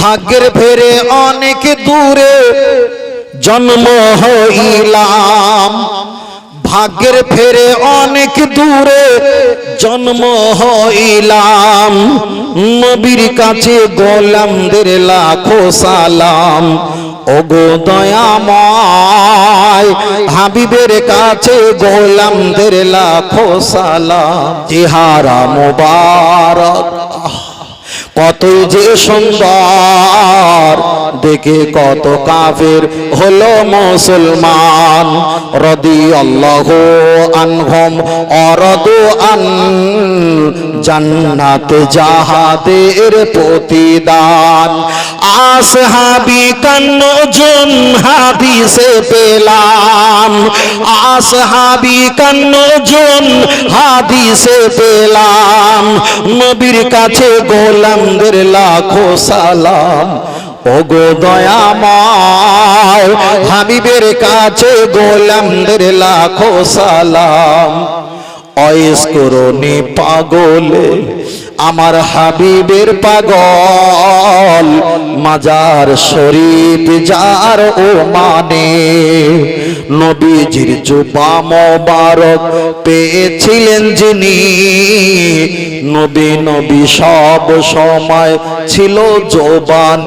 ভাগ্যের ফেরে অনেক দূরে জন্ম হইলাম, ভাগ্যের ফেরে অনেক দূরে জন্ম হইলাম। নবীর কাছে গোলামদের লাখো সালাম, ওগো দয়াময় হাবিবের কাছে গোলামদের লাখো সালাম। চেহারা মোবারক কতই যে সুন্দর, দেখে কত কাফের হলো মুসলমান। রাদিয়াল্লাহু আনহুম অরাদু আন, জান্নাত জাহাদের প্রতিদান। আসহাবী কান্নজন হাদিসে পেলাম, আসহাবী কান্নজন হাদিসে পেলাম। নবীর কাছে গোলামদের লাখো সালাম, ওগো দয়াময় হাবিবের কাছে গোলামদের লাখো সালাম। অয়েস করনি পাগলে আমার হাবিবের পাগল, মাজার শরীফ যার ও মানে। নবীজির জুবা মোবারক পেয়েছিলেন যিনি, নবী নবী সব সময় ছিল জবান।